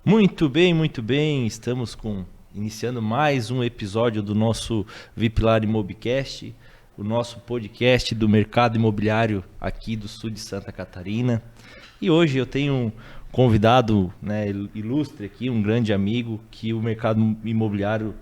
Muito bem, muito bem. Iniciando mais um episódio do nosso Vipilar Imobcast, o nosso podcast do mercado imobiliário aqui do sul de Santa Catarina. E hoje eu tenho um convidado, né, ilustre aqui, um grande amigo que o mercado imobiliário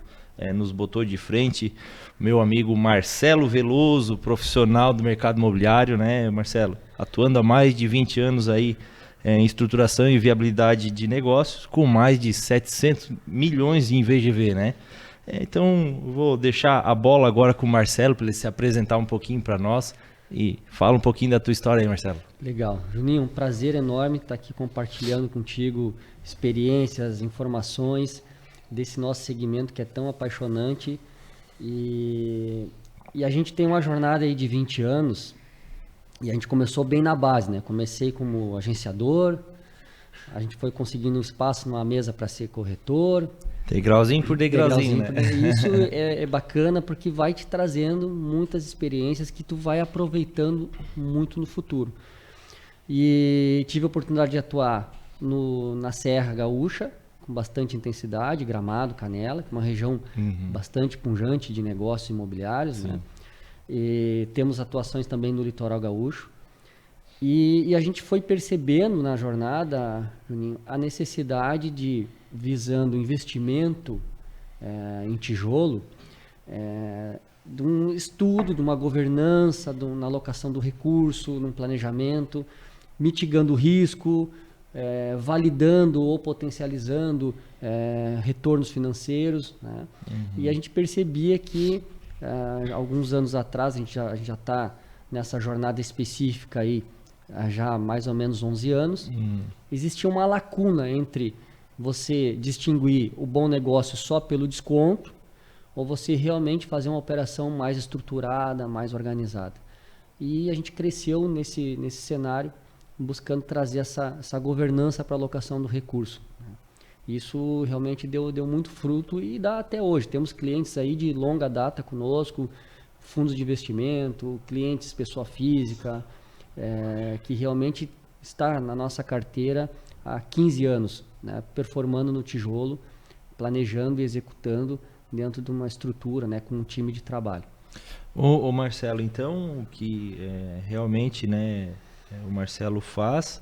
nos botou de frente, meu amigo Marcelo Veloso, profissional do mercado imobiliário, né, Marcelo? Atuando há mais de 20 anos aí em estruturação e viabilidade de negócios, com mais de 700 milhões em VGV, né? Então, vou deixar a bola agora com o Marcelo para ele se apresentar um pouquinho para nós e fala um pouquinho da tua história aí, Marcelo. Legal. Juninho, um prazer enorme estar aqui compartilhando contigo experiências, informações desse nosso segmento que é tão apaixonante. E a gente tem uma jornada aí de 20 anos e a gente começou bem na base, né? Comecei como agenciador, a gente foi conseguindo espaço numa mesa para ser corretor. Degrauzinho por degrauzinho, né? Isso é bacana porque vai te trazendo muitas experiências que tu vai aproveitando muito no futuro. E tive a oportunidade de atuar na Serra Gaúcha, com bastante intensidade, Gramado, Canela, que é uma região bastante pujante de negócios imobiliários, né? E temos atuações também no litoral gaúcho. E a gente foi percebendo na jornada, Juninho, a necessidade de, visando investimento em tijolo, de um estudo, de uma governança, na alocação do recurso, no planejamento, mitigando o risco, validando ou potencializando retornos financeiros, né? E a gente percebia que alguns anos atrás, a gente já está nessa jornada específica aí, há já mais ou menos 11 anos, existia uma lacuna entre você distinguir o bom negócio só pelo desconto ou você realmente fazer uma operação mais estruturada, mais organizada. E a gente cresceu nesse cenário, buscando trazer essa governança para a alocação do recurso. Isso realmente deu muito fruto e dá até hoje. Temos clientes aí de longa data conosco, fundos de investimento, clientes pessoa física, que realmente está na nossa carteira há 15 anos, né, performando no tijolo, planejando e executando dentro de uma estrutura, né, com um time de trabalho. Ô Marcelo, então o que realmente, né, o Marcelo faz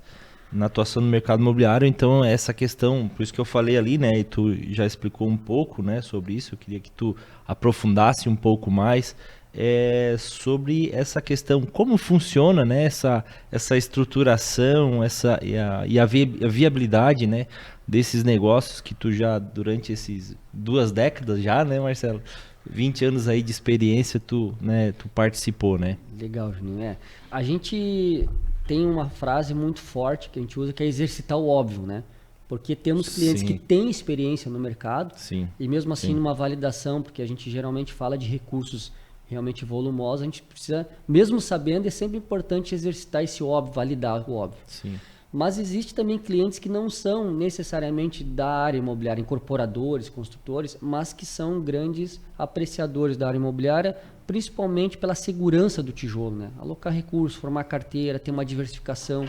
na atuação no mercado imobiliário, então essa questão, por isso que eu falei ali, né, e tu já explicou um pouco, né, sobre isso, eu queria que tu aprofundasse um pouco mais sobre essa questão, como funciona, né, essa estruturação, a viabilidade, né, desses negócios que tu já, durante esses 2 décadas já, né, Marcelo? 20 anos aí de experiência, tu participou, né? Legal, Juninho. A gente tem uma frase muito forte que a gente usa que é exercitar o óbvio, né? Porque temos clientes que Sim, têm experiência no mercado sim, e mesmo assim sim. numa validação, porque a gente geralmente fala de recursos realmente volumosos, a gente precisa, mesmo sabendo, é sempre importante exercitar esse óbvio, validar o óbvio. Sim. Mas existe também clientes que não são necessariamente da área imobiliária, incorporadores, construtores, mas que são grandes apreciadores da área imobiliária, principalmente pela segurança do tijolo, né? Alocar recursos, formar carteira, ter uma diversificação.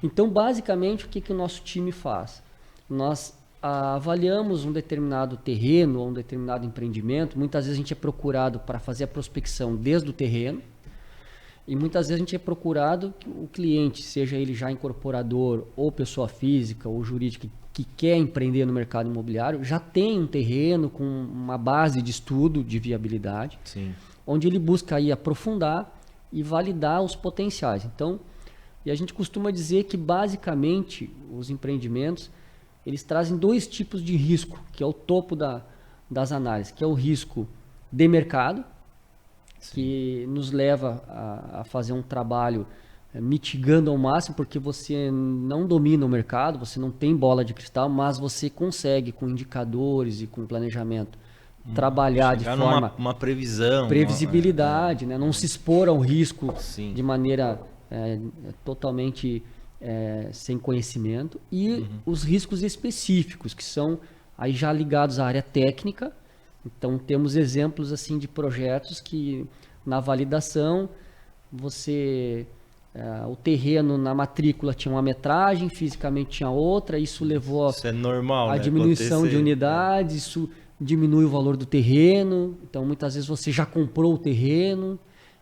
Então, basicamente, o que o nosso time faz? Nós avaliamos um determinado terreno ou um determinado empreendimento. Muitas vezes a gente é procurado para fazer a prospecção desde o terreno. E muitas vezes a gente é procurado que o cliente, seja ele já incorporador ou pessoa física ou jurídica que quer empreender no mercado imobiliário, já tem um terreno com uma base de estudo de viabilidade, Sim. onde ele busca aí aprofundar e validar os potenciais. Então, e a gente costuma dizer que basicamente os empreendimentos, eles trazem 2 tipos de risco, que é o topo das análises, que é o risco de mercado, que nos leva a fazer um trabalho mitigando ao máximo, porque você não domina o mercado, você não tem bola de cristal, mas você consegue, com indicadores e com planejamento, trabalhar de Chegar forma numa previsão. previsibilidade, né? Não se expor ao risco Sim. de maneira totalmente sem conhecimento, e os riscos específicos, que são aí já ligados à área técnica. Então temos exemplos assim de projetos que na validação você O terreno na matrícula tinha uma metragem, fisicamente tinha outra, isso levou Isso é normal, a né, diminuição de acontecer. unidades, isso diminui o valor do terreno, então muitas vezes você já comprou o terreno,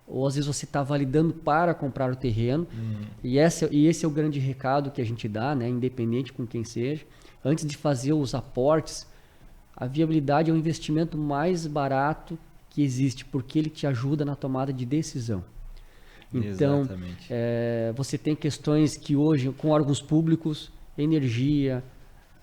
ou às vezes você está validando para comprar o terreno, e esse é o grande recado que a gente dá, né, independente com quem seja, antes de fazer os aportes, a viabilidade é o investimento mais barato que existe, porque ele te ajuda na tomada de decisão. Então, Exatamente. você tem questões que hoje, com órgãos públicos, energia,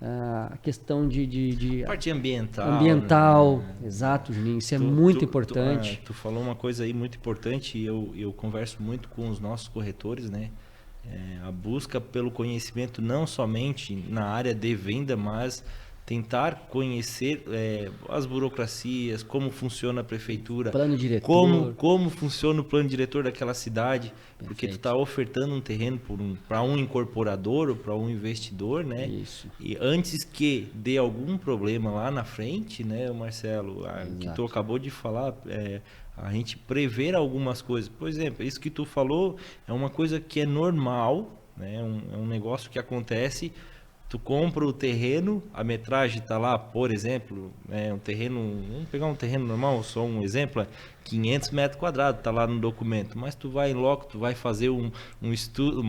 a questão de Parte ambiental. ambiental, Né? exato, Juninho, isso é muito importante. Tu falou uma coisa aí muito importante e eu converso muito com os nossos corretores, né? A busca pelo conhecimento não somente na área de venda, mas tentar conhecer as burocracias, como funciona a prefeitura, Plano diretor. como funciona o plano diretor daquela cidade, porque tu Perfeito. está ofertando um terreno para um incorporador ou para um investidor, né? Isso. E antes que dê algum problema lá na frente, né, Marcelo, que tu acabou de falar, a gente prever algumas coisas. Por exemplo, isso que tu falou é uma coisa que é normal, né? É um negócio que acontece. Tu compra o terreno, a metragem está lá, por exemplo, um terreno, vamos pegar um terreno normal, só um exemplo, 500 metros quadrados, está lá no documento, mas tu vai em loco, tu vai fazer um estudo,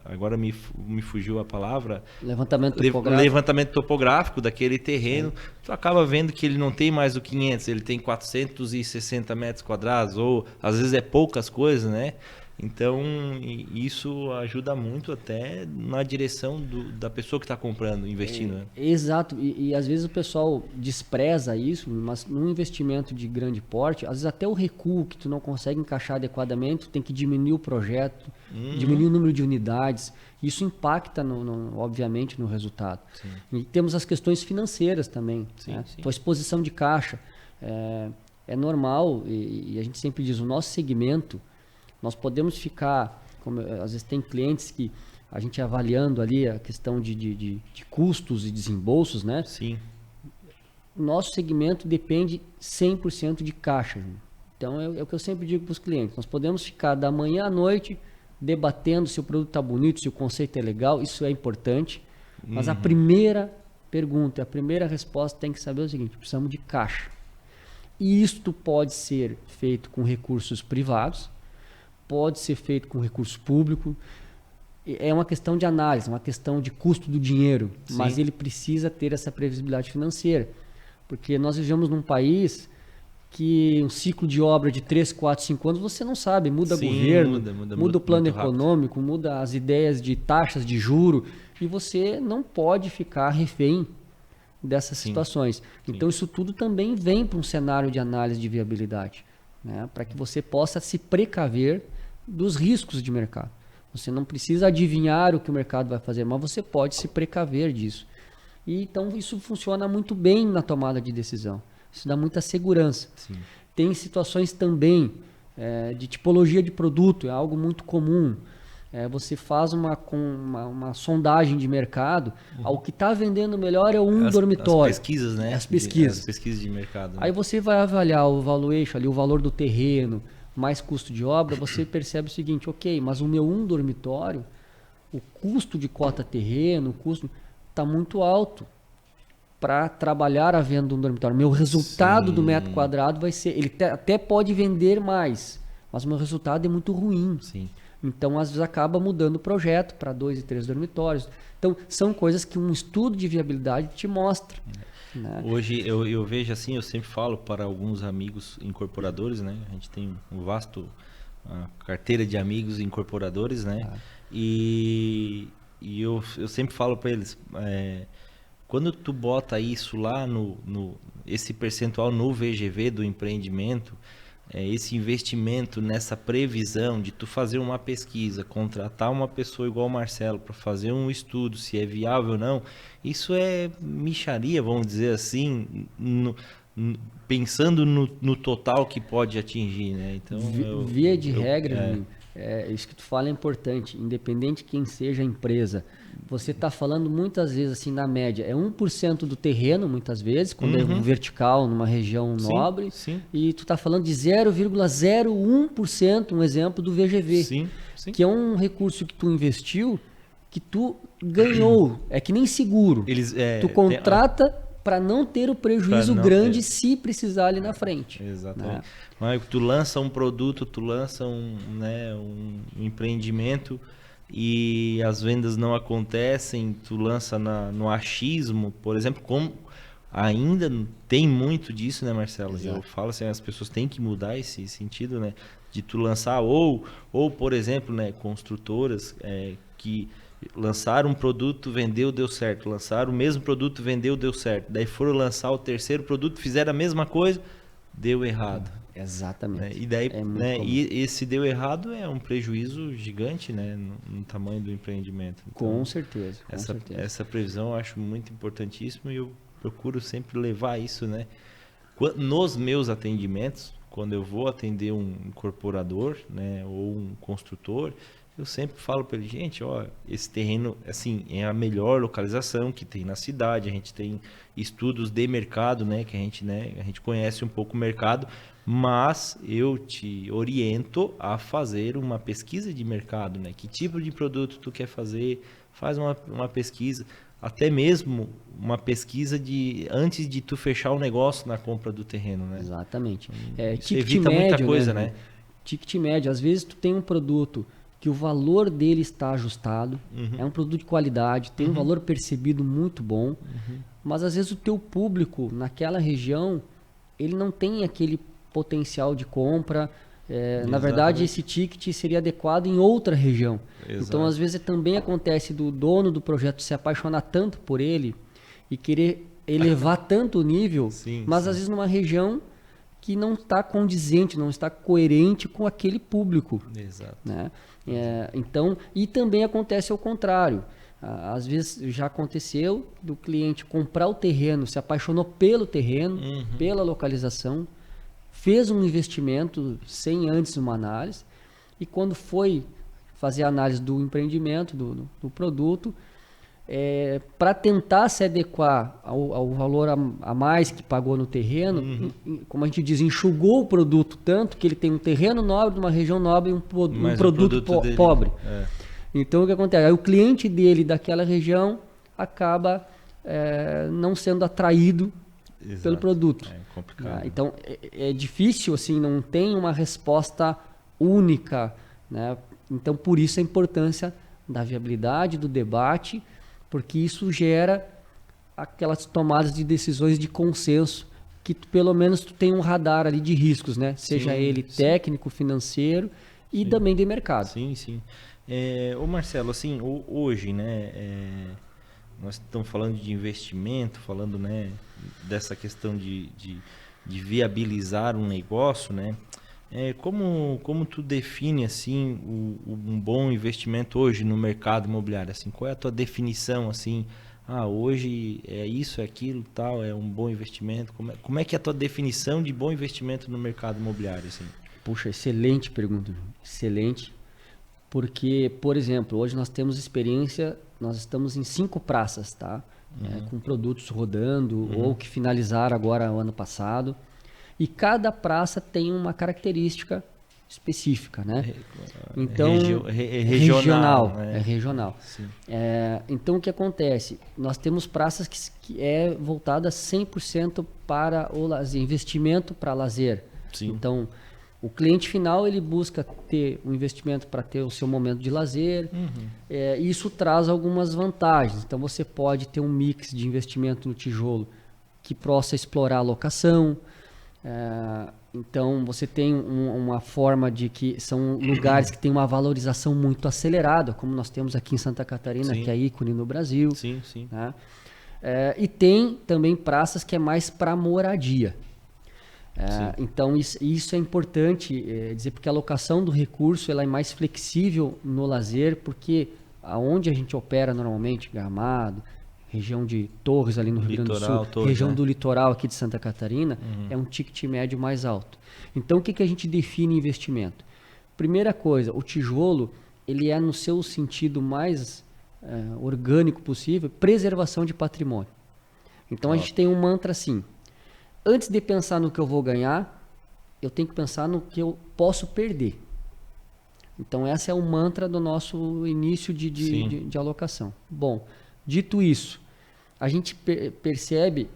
agora me fugiu a palavra, levantamento topográfico daquele terreno, tu acaba vendo que ele não tem mais o 500, ele tem 460 metros quadrados, ou às vezes é poucas coisas, né? Então, isso ajuda muito até na direção da pessoa que está comprando, investindo. Né? Exato, e às vezes o pessoal despreza isso, mas num investimento de grande porte, às vezes até o recuo que tu não consegue encaixar adequadamente, tu tem que diminuir o projeto, diminuir o número de unidades, isso impacta, obviamente, no resultado. Sim. E temos as questões financeiras também, sim, né? Sim. Tua exposição de caixa, é normal, e a gente sempre diz, o nosso segmento, nós podemos ficar, como às vezes tem clientes que a gente avaliando ali a questão de custos e desembolsos, né? Sim. Nosso segmento depende 100% de caixa. Então é o que eu sempre digo para os clientes. Nós podemos ficar da manhã à noite debatendo se o produto está bonito, se o conceito é legal, isso é importante. Mas a primeira pergunta, a primeira resposta tem que saber o seguinte, precisamos de caixa. E isto pode ser feito com recursos privados, pode ser feito com recurso público, é uma questão de análise, uma questão de custo do dinheiro, Sim. mas ele precisa ter essa previsibilidade financeira, porque nós vivemos num país que um ciclo de obra de 3, 4, 5 anos você não sabe, muda Sim, governo, muda o plano muito rápido. econômico, muda as ideias de taxas de juro, e você não pode ficar refém dessas situações. Então isso tudo também vem para um cenário de análise de viabilidade, né? Para que você possa se precaver dos riscos de mercado. Você não precisa adivinhar o que o mercado vai fazer, mas você pode se precaver disso. E então isso funciona muito bem na tomada de decisão. Isso dá muita segurança. Sim. Tem situações também de tipologia de produto, é algo muito comum. Você faz uma sondagem de mercado, o que está vendendo melhor é dormitório. As pesquisas, né? As pesquisas. As pesquisas de mercado. Né? Aí você vai avaliar o valuation ali, o valor do terreno, mais custo de obra, você percebe o seguinte, ok, mas o meu dormitório, o custo de cota terreno, o custo está muito alto para trabalhar a venda de um dormitório. Meu resultado do metro quadrado vai ser, ele até pode vender mais, mas o meu resultado é muito ruim. Sim. Então, às vezes, acaba mudando o projeto para 2 e 3 dormitórios. Então, são coisas que um estudo de viabilidade te mostra. Né? Hoje, eu vejo assim, eu sempre falo para alguns amigos incorporadores, né? A gente tem um vasto carteira de amigos incorporadores, né? E eu sempre falo para eles, quando tu bota isso lá esse percentual no VGV do empreendimento, esse investimento nessa previsão de tu fazer uma pesquisa, contratar uma pessoa igual o Marcelo para fazer um estudo se é viável ou não, isso é mixaria, vamos dizer assim, pensando no total que pode atingir, né? Então, via de regra, isso que tu fala é importante, independente de quem seja a empresa, você está falando muitas vezes, assim, na média, é 1% do terreno, muitas vezes, quando é um vertical numa região nobre, sim. e tu está falando de 0,01%, um exemplo, do VGV, Sim. que é um recurso que tu investiu, que tu ganhou, é que nem seguro. Tu contrata para não ter o prejuízo grande se precisar ali na frente. Exatamente. Né? Mas tu lança um produto, tu lança um empreendimento e as vendas não acontecem, tu lança no achismo, por exemplo, como ainda tem muito disso, né, Marcelo? Exato. Eu falo assim, as pessoas têm que mudar esse sentido, né? De tu lançar, ou por exemplo, né, construtoras que lançaram um produto, vendeu, deu certo. Lançaram o mesmo produto, vendeu, deu certo. Daí foram lançar o terceiro produto, fizeram a mesma coisa, deu errado. Exatamente. Né? E daí, e esse deu errado é um prejuízo gigante, né, no tamanho do empreendimento. Então, com certeza. Essa previsão eu acho muito importantíssima e eu procuro sempre levar isso, né? Nos meus atendimentos, quando eu vou atender um incorporador, né, ou um construtor, eu sempre falo para ele, gente, ó, esse terreno, assim, é a melhor localização que tem na cidade, a gente tem estudos de mercado, né, que a gente conhece um pouco o mercado, mas eu te oriento a fazer uma pesquisa de mercado, né, que tipo de produto tu quer fazer, faz uma pesquisa, até mesmo uma pesquisa antes de tu fechar o negócio na compra do terreno, né. Exatamente. Isso evita muita coisa, né. Ticket médio, às vezes tu tem um produto que o valor dele está ajustado, é um produto de qualidade, tem um valor percebido muito bom, mas às vezes o teu público naquela região, ele não tem aquele potencial de compra, na verdade esse ticket seria adequado em outra região. Exato. Então às vezes também acontece do dono do projeto se apaixonar tanto por ele e querer elevar tanto o nível, mas às vezes numa região que não está condizente, não está coerente com aquele público. Exato. Né? Então, e também acontece ao contrário. Às vezes já aconteceu do cliente comprar o terreno, se apaixonou pelo terreno, pela localização, fez um investimento sem antes uma análise, e quando foi fazer a análise do empreendimento, do produto, para tentar se adequar ao valor a mais que pagou no terreno, como a gente diz, enxugou o produto tanto que ele tem um terreno nobre, uma região nobre e um produto pobre. Então o que acontece? Aí o cliente dele daquela região acaba não sendo atraído pelo produto. É complicado. Então é difícil, assim, não tem uma resposta única, né? Então por isso a importância da viabilidade, do debate, porque isso gera aquelas tomadas de decisões de consenso, que pelo menos tu tem um radar ali de riscos, né? Seja ele técnico, financeiro e também de mercado. Sim. Ô Marcelo, assim, hoje, né, nós estamos falando de investimento, falando, né, dessa questão de viabilizar um negócio, né? Como tu define assim um bom investimento hoje no mercado imobiliário? Assim, qual é a tua definição assim? Hoje é isso, é aquilo, tal, é um bom investimento. Como é que é a tua definição de bom investimento no mercado imobiliário? Assim? Puxa, excelente pergunta, excelente. Porque, por exemplo, hoje nós temos experiência, nós estamos em 5 praças, tá? Com produtos rodando ou que finalizaram agora o ano passado. E cada praça tem uma característica específica, né? Então, regional. Né? É regional. Então, o que acontece? Nós temos praças que é voltada 100% para o lazer, investimento para lazer. Sim. Então, o cliente final, ele busca ter um investimento para ter o seu momento de lazer. Isso traz algumas vantagens. Então, você pode ter um mix de investimento no tijolo que possa explorar a locação. Então você tem uma forma de que são lugares que têm uma valorização muito acelerada, como nós temos aqui em Santa Catarina, que é ícone no Brasil. Sim. Né? E tem também praças que é mais para moradia. Então isso é importante dizer, porque a alocação do recurso ela é mais flexível no lazer, porque aonde a gente opera normalmente, Gramado, região de Torres ali no Rio Grande do Sul, Torres, região do litoral aqui de Santa Catarina, é um ticket médio mais alto. Então o que a gente define investimento? Primeira coisa, o tijolo ele é no seu sentido mais orgânico possível, preservação de patrimônio. Então a gente tem um mantra assim: antes de pensar no que eu vou ganhar, eu tenho que pensar no que eu posso perder. Então esse é o mantra do nosso início de alocação. Bom, dito isso, a gente percebe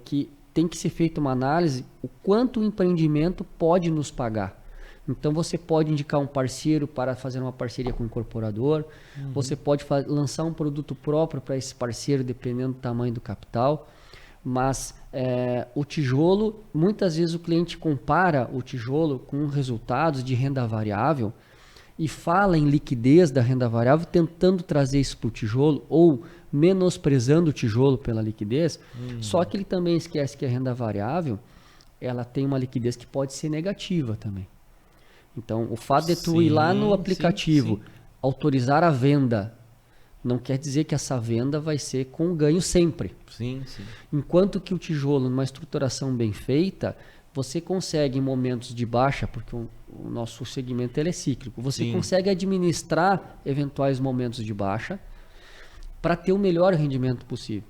que tem que ser feita uma análise o quanto o empreendimento pode nos pagar. Então você pode indicar um parceiro para fazer uma parceria com o incorporador, você pode lançar um produto próprio para esse parceiro, dependendo do tamanho do capital. Mas o tijolo, muitas vezes o cliente compara o tijolo com resultados de renda variável e fala em liquidez da renda variável, tentando trazer isso para o tijolo ou menosprezando o tijolo pela liquidez. Só que ele também esquece que a renda variável ela tem uma liquidez que pode ser negativa também. Então, o fato de tu ir lá no aplicativo, autorizar a venda, não quer dizer que essa venda vai ser com ganho sempre. Sim. Enquanto que o tijolo, numa estruturação bem feita, você consegue em momentos de baixa, porque o nosso segmento ele é cíclico, você consegue administrar eventuais momentos de baixa para ter o melhor rendimento possível.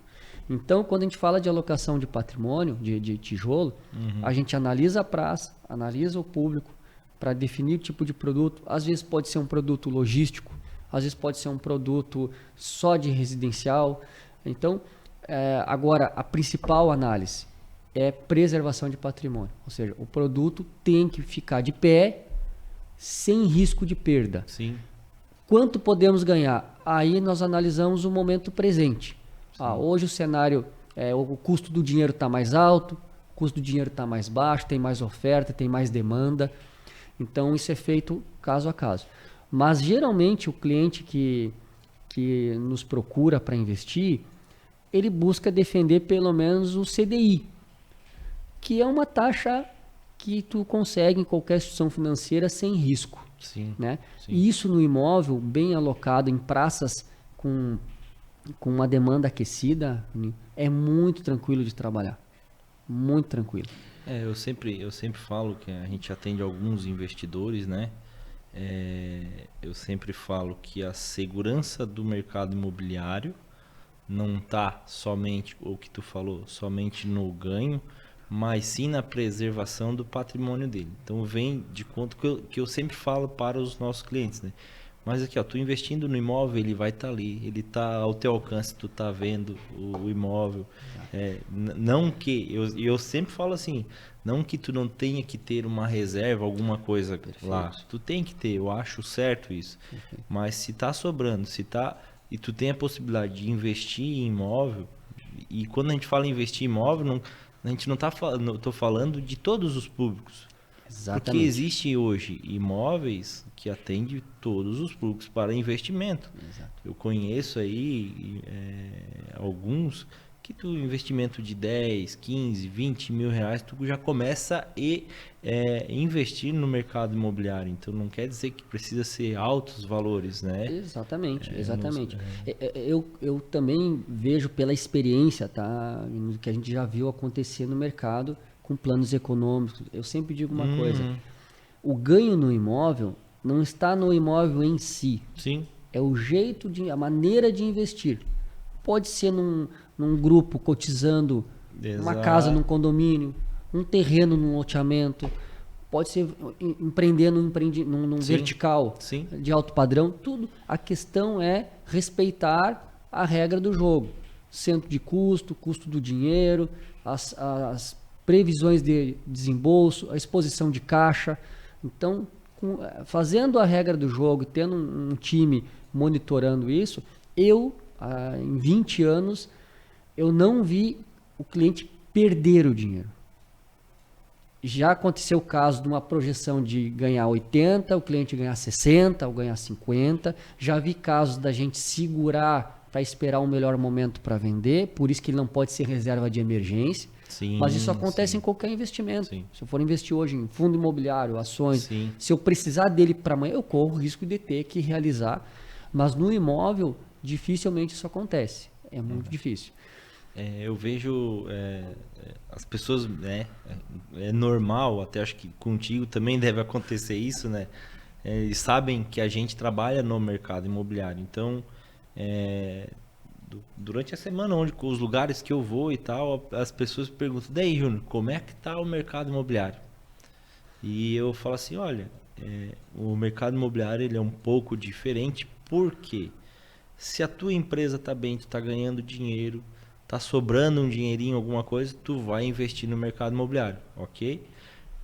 Então, quando a gente fala de alocação de patrimônio, de tijolo, a gente analisa a praça, analisa o público, para definir o tipo de produto. Às vezes pode ser um produto logístico, às vezes pode ser um produto só de residencial. Então, agora, a principal análise é preservação de patrimônio. Ou seja, o produto tem que ficar de pé sem risco de perda. Sim. Quanto podemos ganhar? Aí nós analisamos o momento presente. Hoje o cenário, o custo do dinheiro está mais alto, o custo do dinheiro está mais baixo, tem mais oferta, tem mais demanda. Então, isso é feito caso a caso. Mas, geralmente, o cliente que nos procura para investir, ele busca defender pelo menos o CDI, que é uma taxa que tu consegue em qualquer instituição financeira sem risco. Né? E isso no imóvel, bem alocado em praças com uma demanda aquecida, é muito tranquilo de trabalhar. Muito tranquilo. Eu sempre falo que a gente atende alguns investidores, né? Eu sempre falo que a segurança do mercado imobiliário não está somente, o que tu falou, somente no ganho, mas sim na preservação do patrimônio dele. Então vem de conta que eu sempre falo para os nossos clientes, né? Mas aqui, tu investindo no imóvel, ele vai estar ali, ele está ao teu alcance, tu está vendo o imóvel. Não que, eu sempre falo assim, não que tu não tenha que ter uma reserva, alguma coisa lá. Tu tem que ter, eu acho certo isso. Mas se está sobrando, e tu tem a possibilidade de investir em imóvel, e quando a gente fala em investir em imóvel, a gente não está falando, estou falando de todos os públicos. Exatamente. Porque existe hoje imóveis que atendem todos os públicos para investimento. Exato. Eu conheço aí alguns que tu investimento de 10, 15, 20 mil reais, tu já começa a investir no mercado imobiliário. Então não quer dizer que precisa ser altos valores, né? Exatamente. Eu também vejo pela experiência, tá? Que a gente já viu acontecer no mercado com planos econômicos. Eu sempre digo uma coisa: o ganho no imóvel não está no imóvel em si. Sim. É o jeito a maneira de investir. Pode ser num grupo cotizando uma casa num condomínio, um terreno num loteamento, pode ser empreendendo num vertical de alto padrão, tudo. A questão é respeitar a regra do jogo. Centro de custo do dinheiro, as previsões de desembolso, a exposição de caixa. Então, fazendo a regra do jogo e tendo um time monitorando isso, em 20 anos, eu não vi o cliente perder o dinheiro. Já aconteceu o caso de uma projeção de ganhar 80, o cliente ganhar 60 ou ganhar 50. Já vi casos da gente segurar para esperar um melhor momento para vender, por isso que ele não pode ser reserva de emergência. Mas isso acontece em qualquer investimento. Se eu for investir hoje em fundo imobiliário, ações, se eu precisar dele para amanhã, eu corro o risco de ter que realizar. Mas no imóvel, dificilmente isso acontece. É muito difícil. Eu vejo as pessoas, né? É normal, até acho que contigo também deve acontecer isso, né? Eles sabem que a gente trabalha no mercado imobiliário. Então, durante a semana, onde os lugares que eu vou e tal, as pessoas perguntam: daí, Júnior, como é que está o mercado imobiliário? E eu falo assim: olha, o mercado imobiliário ele é um pouco diferente, porque se a tua empresa está bem, tu está ganhando dinheiro, está sobrando um dinheirinho, alguma coisa, tu vai investir no mercado imobiliário, ok?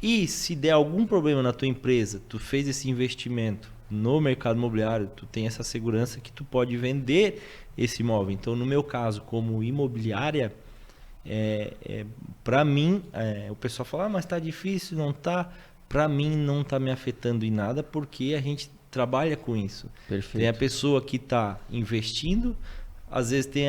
E se der algum problema na tua empresa, tu fez esse investimento no mercado imobiliário, tu tem essa segurança que tu pode vender esse imóvel. Então, no meu caso, como imobiliária, para mim, o pessoal fala: mas tá difícil, não tá? Para mim, não tá me afetando em nada, porque a gente trabalha com isso. Perfeito. Tem a pessoa que está investindo, às vezes tem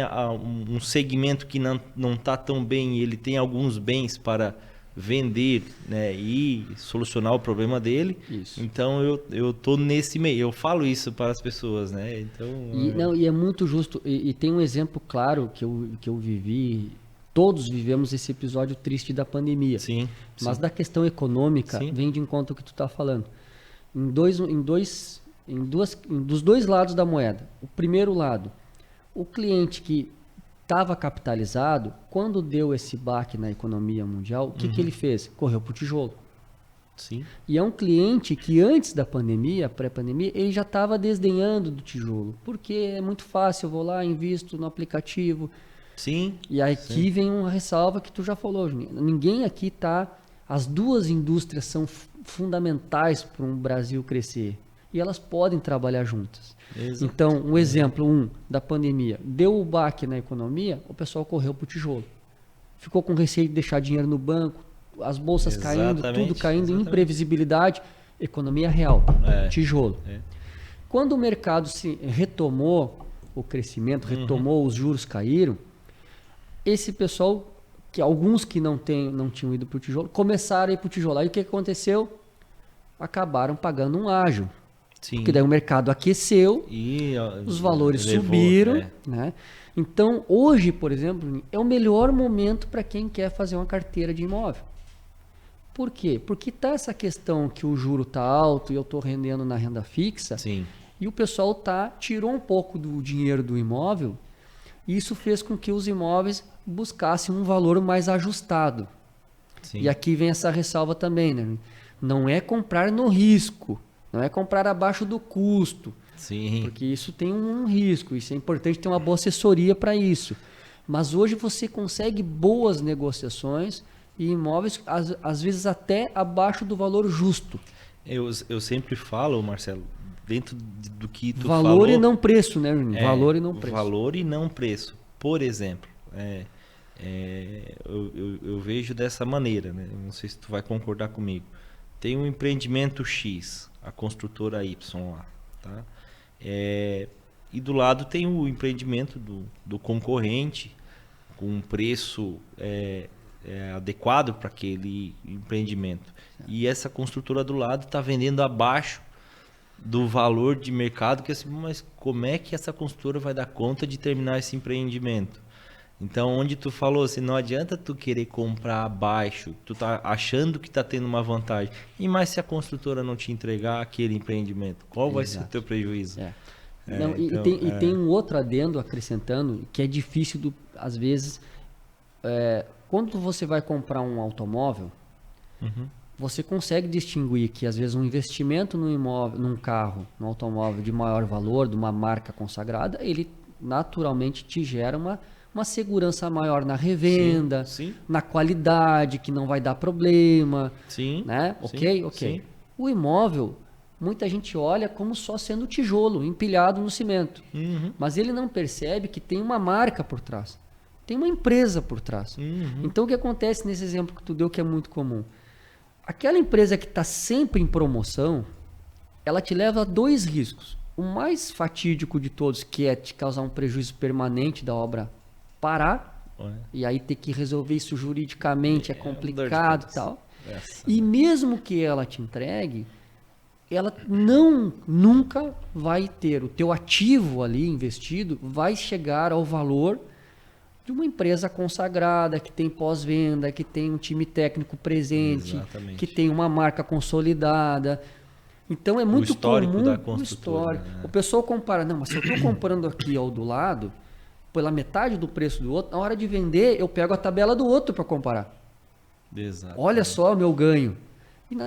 um segmento que não tá tão bem, e ele tem alguns bens para vender, né, e solucionar o problema dele. Isso. Então eu tô nesse meio, eu falo isso para as pessoas, né? Então E é muito justo, e tem um exemplo claro que eu vivi, todos vivemos esse episódio triste da pandemia. sim, Mas sim. da questão econômica, Sim. vem de encontro ao que tu está falando. Dos dois lados da moeda. O primeiro lado, o cliente que estava capitalizado, quando deu esse baque na economia mundial, o que ele fez? Correu para o tijolo. Sim. E é um cliente que antes da pandemia, pré-pandemia, ele já estava desdenhando do tijolo. Porque é muito fácil, eu vou lá, invisto no aplicativo. Sim. E aqui vem uma ressalva que tu já falou, Juninho. Ninguém aqui tá... As duas indústrias são fundamentais para um Brasil crescer. E elas podem trabalhar juntas. Exato. Então, um exemplo da pandemia. Deu o baque na economia, o pessoal correu para o tijolo. Ficou com receio de deixar dinheiro no banco, as bolsas caindo, tudo caindo, imprevisibilidade. Economia real, tijolo. Quando o mercado se retomou, o crescimento retomou, os juros caíram, esse pessoal, que alguns que não tinham ido para o tijolo, começaram a ir para o tijolo. Aí o que aconteceu? Acabaram pagando um ágio. Sim. Porque daí o mercado aqueceu, e os valores subiram. Né? Então, hoje, por exemplo, é o melhor momento para quem quer fazer uma carteira de imóvel. Por quê? Porque está essa questão que o juro está alto e eu estou rendendo na renda fixa. Sim. E o pessoal tirou um pouco do dinheiro do imóvel. E isso fez com que os imóveis buscassem um valor mais ajustado. Sim. E aqui vem essa ressalva também, né? Não é comprar no risco, não é comprar abaixo do custo. Sim. Porque isso tem um risco, isso é importante ter uma boa assessoria para isso. Mas hoje você consegue boas negociações e imóveis, às vezes até abaixo do valor justo. Eu sempre falo, Marcelo, dentro do que tu valor falou... Valor e não preço, né, Juninho? Valor e não preço. Valor e não preço. Por exemplo, eu vejo dessa maneira, né? Não sei se tu vai concordar comigo. Tem um empreendimento X, a construtora Y lá, tá? E do lado tem o empreendimento do concorrente, com um preço adequado para aquele empreendimento. E essa construtora do lado está vendendo abaixo do valor de mercado, que assim, mas como é que essa construtora vai dar conta de terminar esse empreendimento? Então, onde tu falou assim, não adianta tu querer comprar abaixo, tu tá achando que tá tendo uma vantagem. E mais se a construtora não te entregar aquele empreendimento, qual vai ser o teu prejuízo? Tem um outro adendo acrescentando, que é difícil, às vezes, quando você vai comprar um automóvel, você consegue distinguir que, às vezes, um investimento no imóvel, num carro, num automóvel de maior valor, de uma marca consagrada, ele naturalmente te gera uma segurança maior na revenda, sim. Na qualidade, que não vai dar problema. Sim. Né? Ok. Sim. O imóvel, muita gente olha como só sendo tijolo, empilhado no cimento. Mas ele não percebe que tem uma marca por trás. Tem uma empresa por trás. Então, o que acontece nesse exemplo que tu deu, que é muito comum? Aquela empresa que está sempre em promoção, ela te leva a dois riscos. O mais fatídico de todos, que é te causar um prejuízo permanente da obra parar, e aí ter que resolver isso juridicamente é complicado e tal. E mesmo que ela te entregue, ela nunca vai ter, o teu ativo ali investido vai chegar ao valor de uma empresa consagrada, que tem pós-venda, que tem um time técnico presente, que tem uma marca consolidada. Então é muito histórico comum da o construtora, histórico. né? O pessoal compara, não, mas se eu estou comprando aqui ao do lado, pela metade do preço do outro, na hora de vender, eu pego a tabela do outro para comparar. Exato. Olha só o meu ganho.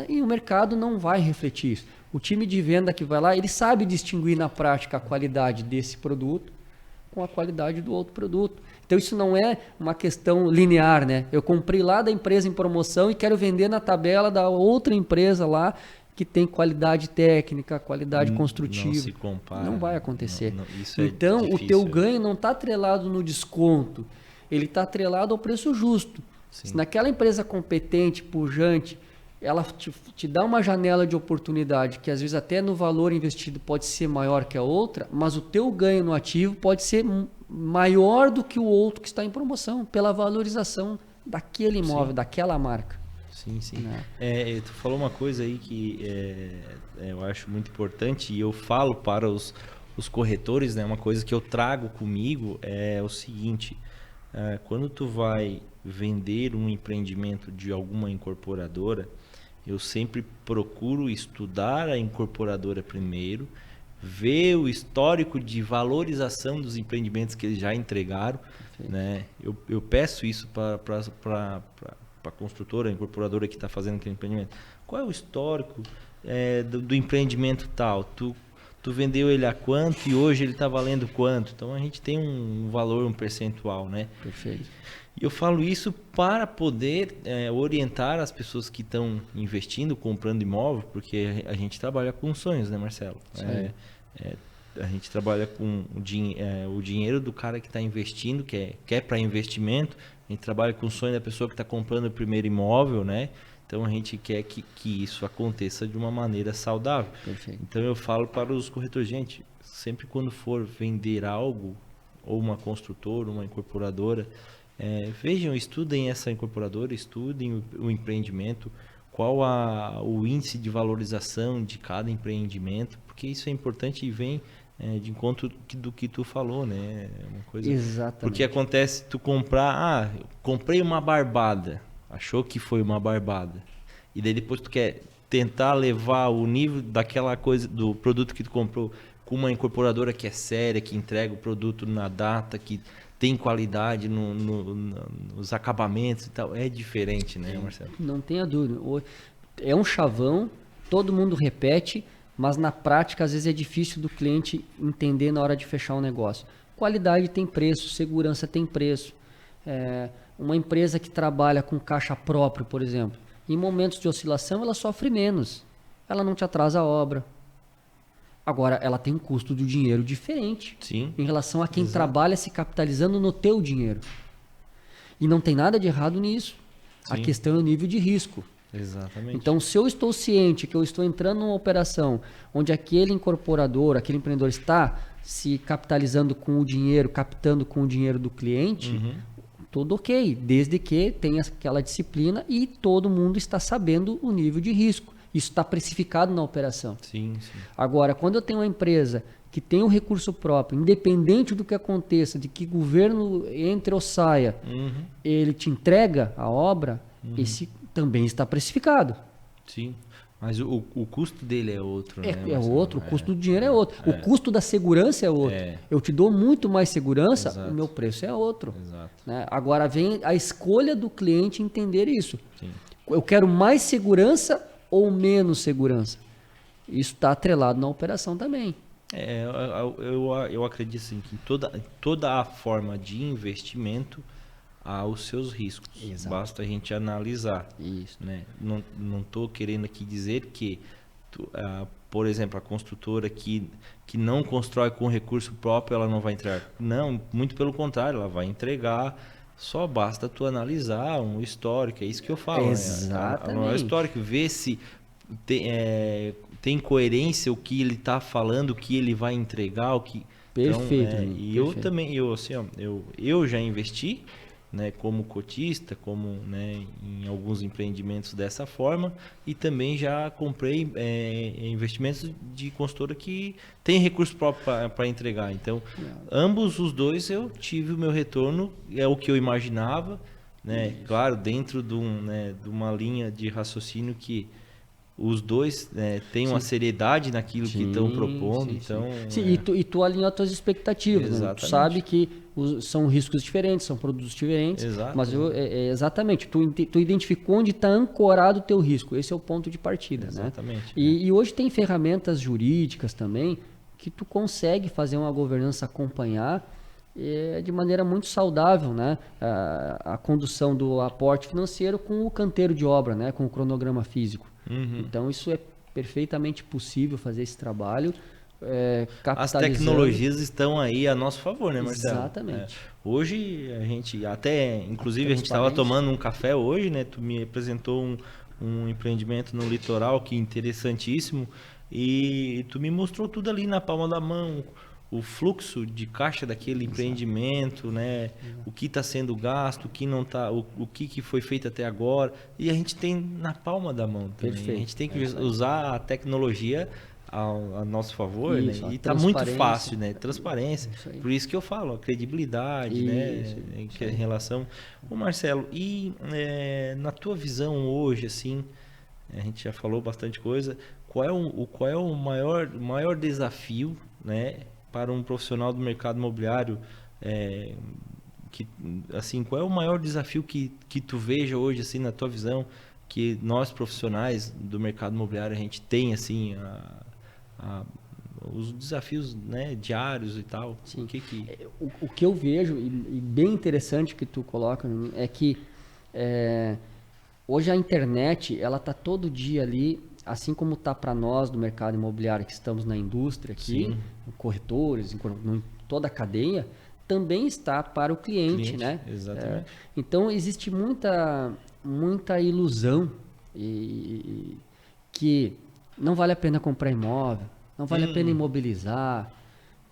E o mercado não vai refletir isso. O time de venda que vai lá, ele sabe distinguir na prática a qualidade desse produto com a qualidade do outro produto. Então isso não é uma questão linear, né? Eu comprei lá da empresa em promoção e quero vender na tabela da outra empresa lá que tem qualidade técnica, qualidade construtiva. Não se compara. Não vai acontecer. Isso é então difícil, o teu ganho não está atrelado no desconto, ele está atrelado ao preço justo. Sim. Se naquela empresa competente, pujante, ela te dá uma janela de oportunidade que às vezes até no valor investido pode ser maior que a outra, mas o teu ganho no ativo pode ser maior do que o outro que está em promoção, pela valorização daquele imóvel, daquela marca. Sim, sim. Né? Tu falou uma coisa aí que eu acho muito importante e eu falo para os corretores, né? Uma coisa que eu trago comigo é o seguinte: quando tu vai vender um empreendimento de alguma incorporadora, eu sempre procuro estudar a incorporadora primeiro, ver o histórico de valorização dos empreendimentos que eles já entregaram, né? Eu peço isso para a construtora, a incorporadora que está fazendo aquele empreendimento. Qual é o histórico do empreendimento tal? Tu vendeu ele a quanto e hoje ele está valendo quanto? Então a gente tem um valor, um percentual, né? Perfeito. E eu falo isso para poder orientar as pessoas que estão investindo, comprando imóvel, porque a gente trabalha com sonhos, né, Marcelo? A gente trabalha com o dinheiro do cara que está investindo, que é para investimento. A gente trabalha com o sonho da pessoa que está comprando o primeiro imóvel, né? Então a gente quer que isso aconteça de uma maneira saudável. Perfeito. Então eu falo para os corretores, gente, sempre quando for vender algo, ou uma construtora, uma incorporadora, vejam, estudem essa incorporadora, estudem o empreendimento, qual o índice de valorização de cada empreendimento, porque isso é importante e vem de encontro do que tu falou, né? Uma coisa. Exatamente. Porque acontece tu comprar, comprei uma barbada, achou que foi uma barbada, e daí depois tu quer tentar levar o nível daquela coisa, do produto que tu comprou, com uma incorporadora que é séria, que entrega o produto na data, que tem qualidade nos acabamentos e tal, é diferente, né, Marcelo? Não tenha dúvida. É um chavão, todo mundo repete, mas na prática às vezes é difícil do cliente entender na hora de fechar um negócio. Qualidade tem preço, segurança tem preço. Uma empresa que trabalha com caixa próprio, por exemplo, em momentos de oscilação ela sofre menos. Ela não te atrasa a obra. Agora, ela tem um custo do dinheiro diferente. Sim. Em relação a quem trabalha se capitalizando no teu dinheiro. E não tem nada de errado nisso. Sim. A questão é o nível de risco. Exatamente. Então, se eu estou ciente que eu estou entrando numa operação onde aquele incorporador, aquele empreendedor está se capitalizando com o dinheiro, captando com o dinheiro do cliente, tudo ok, desde que tenha aquela disciplina e todo mundo está sabendo o nível de risco. Isso está precificado na operação. Sim, sim. Agora, quando eu tenho uma empresa que tem um recurso próprio, independente do que aconteça, de que governo entre ou saia, ele te entrega a obra, esse também está precificado. Sim, mas o custo dele é outro, né? É outro, o custo do dinheiro é outro. O custo da segurança é outro. Eu te dou muito mais segurança, o meu preço é outro. Exato. Né? Agora vem a escolha do cliente entender isso. Sim. Eu quero mais segurança ou menos segurança? Isso está atrelado na operação também. Eu acredito assim, que toda a forma de investimento há os seus riscos. Exato. Basta a gente analisar. Isso. Né? Não estou querendo aqui dizer que, por exemplo, a construtora que não constrói com recurso próprio, ela não vai entregar. Não, muito pelo contrário, ela vai entregar. Só basta tu analisar um histórico, é isso que eu falo. Exatamente. Né? O histórico, ver se tem coerência o que ele está falando, o que ele vai entregar, o que. Perfeito. Então, e perfeito. eu também, eu já investi, né, como cotista, como, né, em alguns empreendimentos dessa forma, e também já comprei investimentos de consultora que tem recurso próprio para entregar. Então, ambos os dois eu tive o meu retorno, é o que eu imaginava, né? Claro, dentro de uma linha de raciocínio que os dois têm uma seriedade naquilo que estão propondo. E tu alinhou as tuas expectativas. Né? Tu sabe que são riscos diferentes, são produtos diferentes. Exato. Mas exatamente, tu identificou onde está ancorado o teu risco. Esse é o ponto de partida. Exatamente. Né? E hoje tem ferramentas jurídicas também que tu consegue fazer uma governança acompanhar de maneira muito saudável, né? A condução do aporte financeiro com o canteiro de obra, né? Com o cronograma físico. Então, isso é perfeitamente possível fazer esse trabalho. As tecnologias estão aí a nosso favor, né, Marcelo? Exatamente. Hoje, a gente inclusive, a gente estava tomando um café hoje, né? Tu me apresentou um empreendimento no litoral que é interessantíssimo e tu me mostrou tudo ali na palma da mão, o fluxo de caixa daquele empreendimento, né? O que está sendo gasto, o que não está, o que foi feito até agora, e a gente tem na palma da mão também. Perfeito. A gente tem que usar a tecnologia a nosso favor, né? E está muito fácil, né? Transparência. Por isso que eu falo, a credibilidade, né? Em relação. Ô Marcelo, e na tua visão hoje, assim, a gente já falou bastante coisa. Qual é o maior desafio, né? Para um profissional do mercado imobiliário, qual é o maior desafio que tu veja hoje, assim, na tua visão, que nós profissionais do mercado imobiliário a gente tem, assim, os desafios, né, diários e tal? Sim. O que eu vejo, e bem interessante que tu coloca, é que hoje a internet, ela tá todo dia ali, assim como está para nós do mercado imobiliário que estamos na indústria aqui, em corretores, em toda a cadeia, também está para o cliente, né? Exatamente. Então existe muita ilusão que não vale a pena comprar imóvel, não vale a pena imobilizar,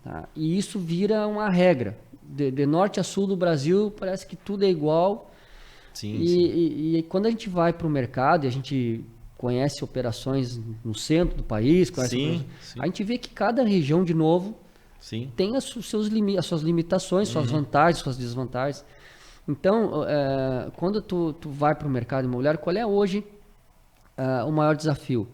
tá? E isso vira uma regra. De norte a sul do Brasil parece que tudo é igual. E quando a gente vai para o mercado e a gente conhece operações no centro do país, a gente vê que cada região, de novo, tem as suas limitações, suas vantagens, suas desvantagens. Então, quando tu vai para o mercado imobiliário, qual é hoje o maior desafio?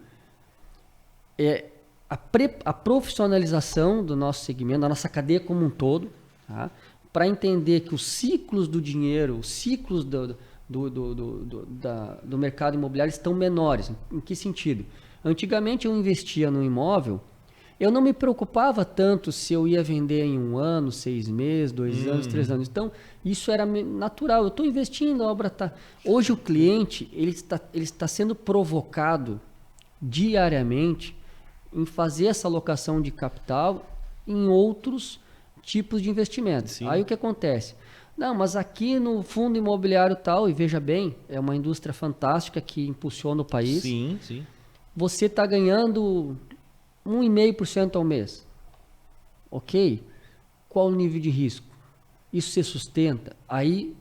A profissionalização do nosso segmento, da nossa cadeia como um todo, tá? Para entender que os ciclos do dinheiro, os ciclos do mercado imobiliário estão menores. Em que sentido? Antigamente eu investia no imóvel, eu não me preocupava tanto se eu ia vender em 1 ano, 6 meses, 2 anos, 3 anos. Então, isso era natural. Eu estou investindo, a obra está... Hoje o cliente ele está sendo provocado diariamente em fazer essa alocação de capital em outros tipos de investimentos. Aí o que acontece? Não, mas aqui no fundo imobiliário tal, e veja bem, é uma indústria fantástica que impulsiona o país. Você está ganhando 1,5% ao mês. Ok? Qual o nível de risco? Isso se sustenta? Aí,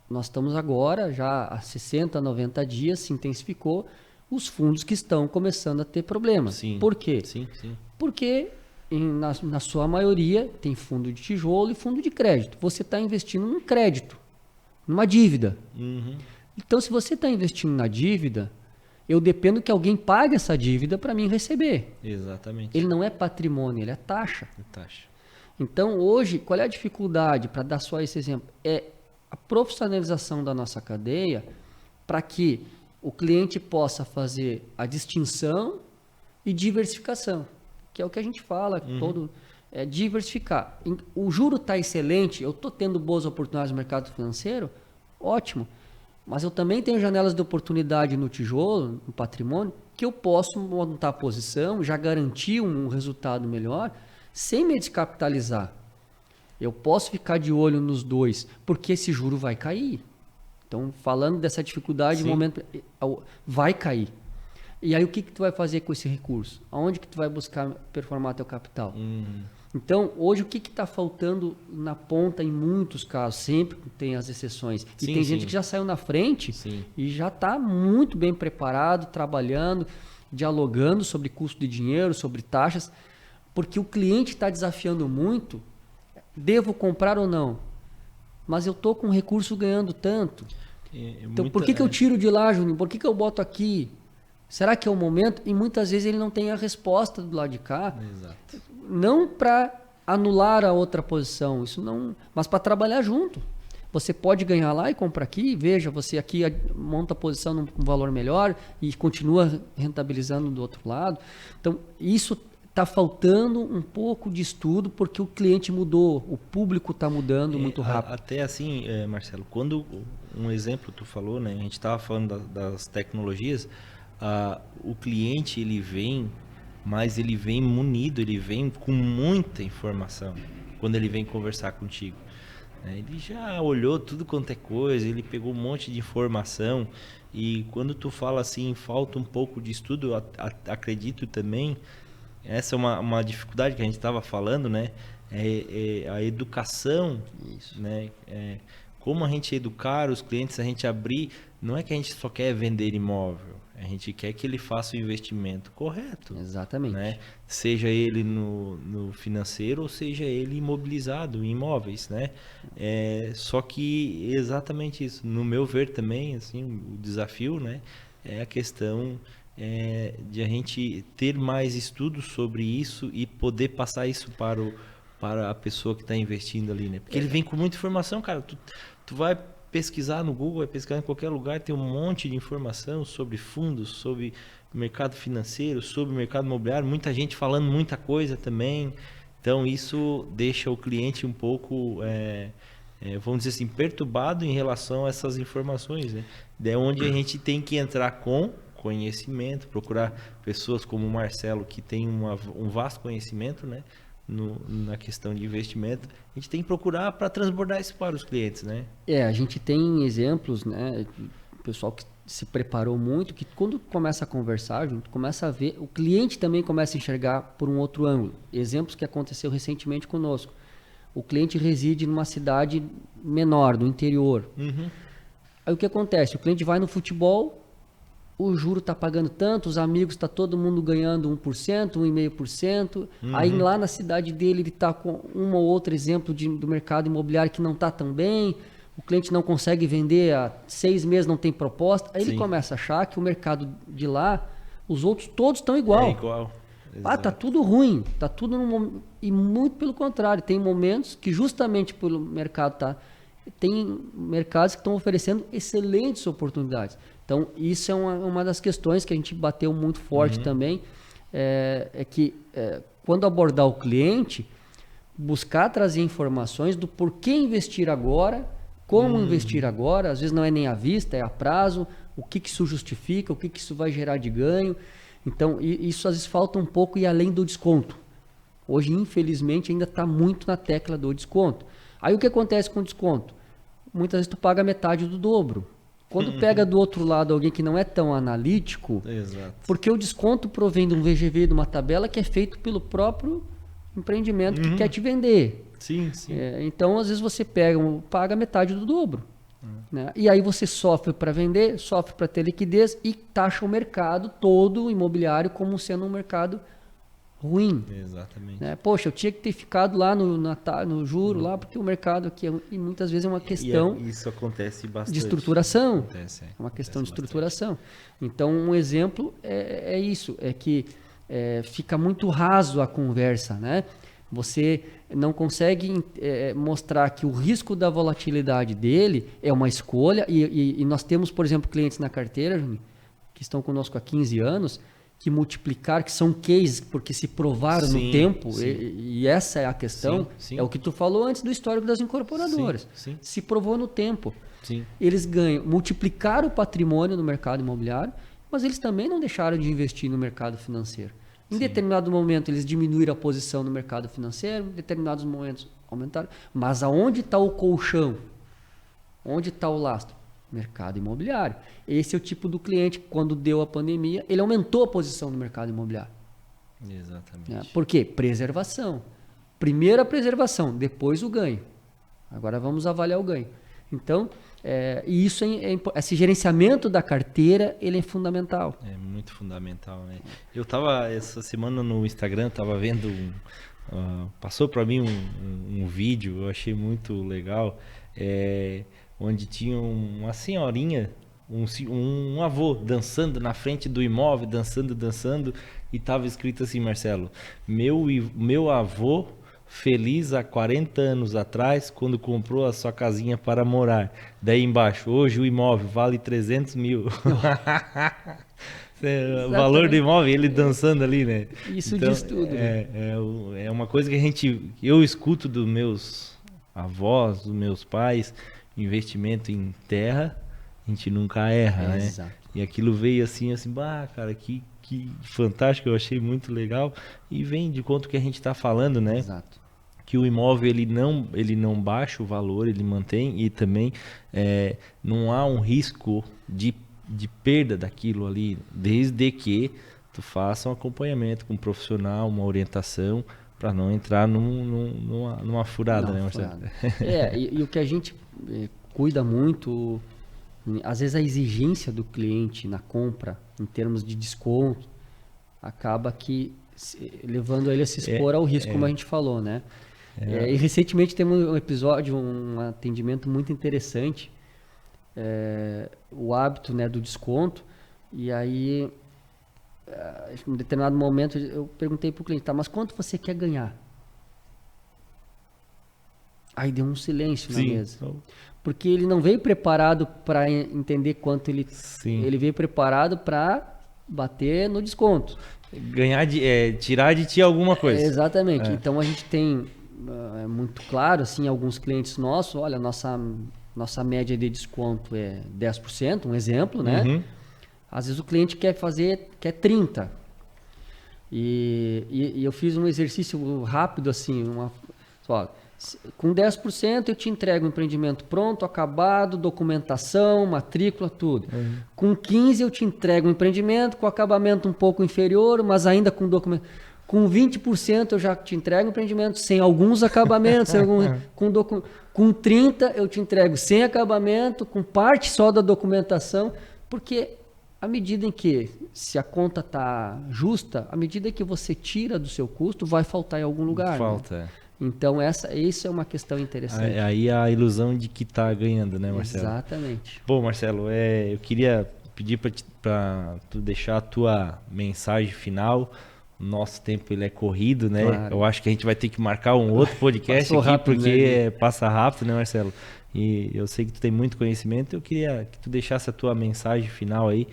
nós estamos agora, já há 60, 90 dias, se intensificou, os fundos que estão começando a ter problemas. Por quê? Porque... Na sua maioria, tem fundo de tijolo e fundo de crédito. Você está investindo num crédito, numa dívida. Então, se você está investindo na dívida, eu dependo que alguém pague essa dívida para mim receber. Exatamente. Ele não é patrimônio, ele é taxa. Então, hoje, qual é a dificuldade, para dar só esse exemplo? É a profissionalização da nossa cadeia para que o cliente possa fazer a distinção e diversificação. Que é o que a gente fala, diversificar. O juro está excelente, eu estou tendo boas oportunidades no mercado financeiro, ótimo. Mas eu também tenho janelas de oportunidade no tijolo, no patrimônio, que eu posso montar a posição, já garantir um resultado melhor, sem me descapitalizar. Eu posso ficar de olho nos dois, porque esse juro vai cair. Então, falando dessa dificuldade, o momento vai cair. E aí o que tu vai fazer com esse recurso? Aonde que tu vai buscar performar teu capital? Então, hoje o que está faltando na ponta em muitos casos? Sempre tem as exceções. E tem gente que já saiu na frente e já está muito bem preparado, trabalhando, dialogando sobre custo de dinheiro, sobre taxas, porque o cliente está desafiando muito. Devo comprar ou não? Mas eu estou com o recurso ganhando tanto. Então, por que eu tiro de lá, Juninho? Por que eu boto aqui? Será que é o momento? E muitas vezes ele não tem a resposta do lado de cá. Exato. Não para anular a outra posição, isso não, mas para trabalhar junto. Você pode ganhar lá e comprar aqui, veja, você aqui monta a posição num valor melhor e continua rentabilizando do outro lado. Então, isso está faltando um pouco de estudo porque o cliente mudou, o público está mudando muito rápido. Até assim, Marcelo, quando um exemplo tu falou, né, a gente estava falando das tecnologias, o cliente ele vem, mas ele vem munido, ele vem com muita informação quando ele vem conversar contigo. Ele já olhou tudo quanto é coisa, ele pegou um monte de informação e quando tu fala assim, falta um pouco de estudo, acredito também, essa é uma dificuldade que a gente estava falando, né? A educação, Isso. né? Como a gente educar os clientes, a gente abrir, não é que a gente só quer vender imóvel, a gente quer que ele faça o investimento correto. Exatamente. Né? Seja ele no financeiro ou seja ele imobilizado em imóveis, né? Só que exatamente isso, no meu ver também, assim, o desafio, né, é a questão de a gente ter mais estudos sobre isso e poder passar isso para a pessoa que está investindo ali, né? Porque ele vem com muita informação, cara. Tu vai pesquisar no Google, vai pesquisar em qualquer lugar, tem um monte de informação sobre fundos, sobre mercado financeiro, sobre mercado imobiliário, muita gente falando muita coisa também. Então isso deixa o cliente um pouco, vamos dizer assim, perturbado em relação a essas informações, né? É onde a gente tem que entrar com conhecimento, procurar pessoas como o Marcelo, que tem um vasto conhecimento, né? Na questão de investimento, a gente tem que procurar para transbordar isso para os clientes, né? A gente tem exemplos, né? O pessoal que se preparou muito, que quando começa a conversar, a gente começa a ver, o cliente também começa a enxergar por um outro ângulo. Exemplos que aconteceu recentemente conosco. O cliente reside numa cidade menor, do interior. Uhum. Aí o que acontece? O cliente vai no futebol, o juro está pagando tanto, os amigos, está todo mundo ganhando 1%, 1,5%. Aí lá na cidade dele, ele está com um ou outro exemplo do mercado imobiliário que não está tão bem, o cliente não consegue vender há 6 meses, não tem proposta. Aí ele começa a achar que o mercado de lá, os outros todos estão igual. É igual. Tá tudo ruim, tá tudo e muito pelo contrário, tem momentos que justamente pelo mercado tem mercados que estão oferecendo excelentes oportunidades. Então, isso é uma das questões que a gente bateu muito forte também, que quando abordar o cliente, buscar trazer informações do porquê investir agora, como investir agora, às vezes não é nem à vista, é a prazo, o que isso justifica, o que isso vai gerar de ganho. Então, isso às vezes falta um pouco e além do desconto. Hoje, infelizmente, ainda está muito na tecla do desconto. Aí o que acontece com o desconto? Muitas vezes tu paga metade do dobro. Quando pega do outro lado alguém que não é tão analítico, Exato. porque o desconto provém de um VGV, de uma tabela que é feito pelo próprio empreendimento que quer te vender. Sim, sim. Então, às vezes você paga metade do dobro. Né? E aí você sofre para vender, sofre para ter liquidez e taxa o mercado todo imobiliário como sendo um mercado ruim. Exatamente. Né? Poxa, eu tinha que ter ficado lá no juro, lá, porque o mercado aqui e muitas vezes é uma questão isso acontece bastante. de estruturação. Acontece, é uma questão de bastante. estruturação. Então, um exemplo é isso, é que fica muito raso a conversa, né? Você não consegue mostrar que o risco da volatilidade dele é uma escolha, e nós temos, por exemplo, clientes na carteira, que estão conosco há 15 anos, que multiplicaram, que são cases, porque se provaram no tempo, e essa é a questão, é o que tu falou antes do histórico das incorporadoras. Sim. Se provou no tempo. Sim. Eles multiplicaram o patrimônio no mercado imobiliário, mas eles também não deixaram de investir no mercado financeiro. Em determinado momento, eles diminuíram a posição no mercado financeiro, em determinados momentos aumentaram. Mas aonde está o colchão? Onde está o lastro? Mercado imobiliário. Esse é o tipo do cliente que, quando deu a pandemia, ele aumentou a posição no mercado imobiliário. Exatamente. Por quê? Preservação. Primeiro a preservação, depois o ganho. Agora vamos avaliar o ganho. Então, e isso esse gerenciamento da carteira, ele é fundamental. É muito fundamental, né? Eu estava essa semana no Instagram, estava vendo passou para mim um vídeo, eu achei muito legal, onde tinha uma senhorinha um avô dançando na frente do imóvel, dançando, e tava escrito assim, Marcelo, meu avô feliz há 40 anos atrás, quando comprou a sua casinha para morar. Daí embaixo, hoje o imóvel vale 300 mil. O valor do imóvel, ele dançando ali, né? Isso então, diz tudo, né? É uma coisa que eu escuto dos meus avós, dos meus pais, investimento em terra, a gente nunca erra, né? Exato. E aquilo veio assim, bah, cara, que fantástico, eu achei muito legal. E vem de quanto que a gente está falando, né? Exato. Que o imóvel ele não baixa o valor, ele mantém, e também não há um risco de perda daquilo ali, desde que tu faça um acompanhamento com um profissional, uma orientação, para não entrar numa furada, né, Marcelo? E o que a gente cuida muito, às vezes a exigência do cliente na compra, em termos de desconto, acaba levando ele a se expor ao risco, como a gente falou, né? E recentemente temos um episódio, um atendimento muito interessante, o hábito, né, do desconto, e aí em um determinado momento eu perguntei para o cliente, tá, mas quanto você quer ganhar? Aí deu um silêncio na mesa, porque ele não veio preparado para entender quanto ele veio preparado para bater no desconto, ganhar tirar de ti alguma coisa. Exatamente. Então a gente tem muito claro, assim, alguns clientes nossos, olha, nossa média de desconto é 10%, um exemplo, né? Uhum. Às vezes o cliente quer 30%. E eu fiz um exercício rápido, assim, com 10% eu te entrego o empreendimento pronto, acabado, documentação, matrícula, tudo. Uhum. Com 15% eu te entrego o empreendimento com acabamento um pouco inferior, mas ainda com documento. Com 20% eu já te entrego o empreendimento sem alguns acabamentos, com 30% eu te entrego sem acabamento, com parte só da documentação, porque à medida em que, se a conta está justa, à medida que você tira do seu custo, vai faltar em algum lugar. Falta. Né? Então isso é uma questão interessante. Aí a ilusão de que está ganhando, né, Marcelo? Exatamente. Bom, Marcelo, eu queria pedir para tu deixar a tua mensagem final. Nosso tempo ele é corrido, né? Claro. Eu acho que a gente vai ter que marcar um outro podcast aqui, rápido, porque né? Passa rápido, né, Marcelo? E eu sei que tu tem muito conhecimento. Eu queria que tu deixasse a tua mensagem final aí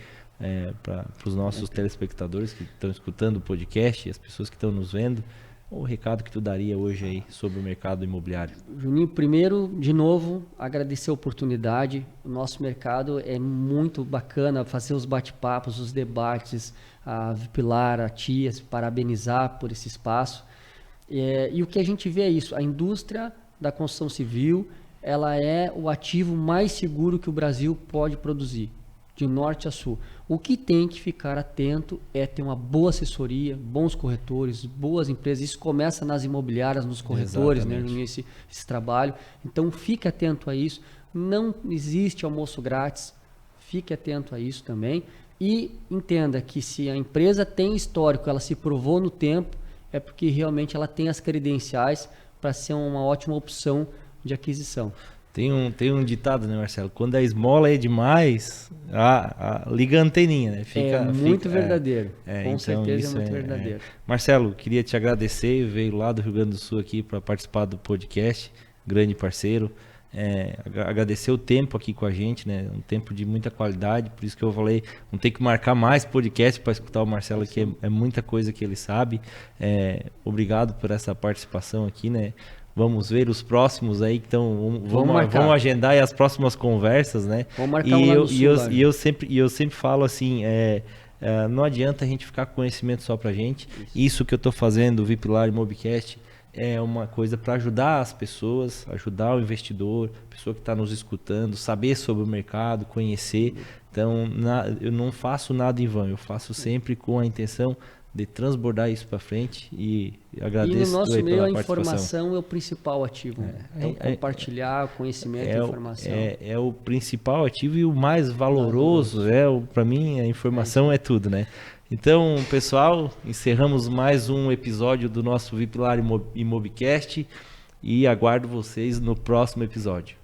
para os nossos telespectadores que estão escutando o podcast e as pessoas que estão nos vendo. O recado que tu daria hoje aí sobre o mercado imobiliário? Juninho, primeiro, de novo, agradecer a oportunidade. O nosso mercado é muito bacana, fazer os bate-papos, os debates, a Vipilar, a Tia, se parabenizar por esse espaço. E o que a gente vê é isso, a indústria da construção civil, ela é o ativo mais seguro que o Brasil pode produzir, de norte a sul. O que tem que ficar atento é ter uma boa assessoria, bons corretores, boas empresas. Isso começa nas imobiliárias, nos corretores, né, esse trabalho. Então fique atento a isso. Não existe almoço grátis. Fique atento a isso também. E entenda que se a empresa tem histórico, ela se provou no tempo, é porque realmente ela tem as credenciais para ser uma ótima opção de aquisição. Tem um ditado, né, Marcelo? Quando a esmola é demais, liga a anteninha, né? Muito verdadeiro. Com então certeza é muito verdadeiro. Marcelo, queria te agradecer. Veio lá do Rio Grande do Sul aqui para participar do podcast. Grande parceiro. Agradecer o tempo aqui com a gente, né? Um tempo de muita qualidade. Por isso que eu falei, vamos ter que marcar mais podcast para escutar o Marcelo, que é muita coisa que ele sabe. Obrigado por essa participação aqui, né? Vamos ver os próximos aí, então vamos agendar aí as próximas conversas, né? Vamos marcar um lá no Sul, eu sempre falo assim, não adianta a gente ficar com conhecimento só pra gente. Isso que eu tô fazendo, o Vipilar Imobcast, é uma coisa para ajudar as pessoas, ajudar o investidor, a pessoa que está nos escutando, saber sobre o mercado, conhecer. Então, eu não faço nada em vão, eu faço sempre com a intenção de transbordar isso para frente e agradeço. E no nosso meio a participação. Informação é o principal ativo. Então, compartilhar conhecimento e informação. É o principal ativo e o mais valoroso. Para mim, a informação é tudo, né? Então, pessoal, encerramos mais um episódio do nosso Vipilar Imobcast e aguardo vocês no próximo episódio.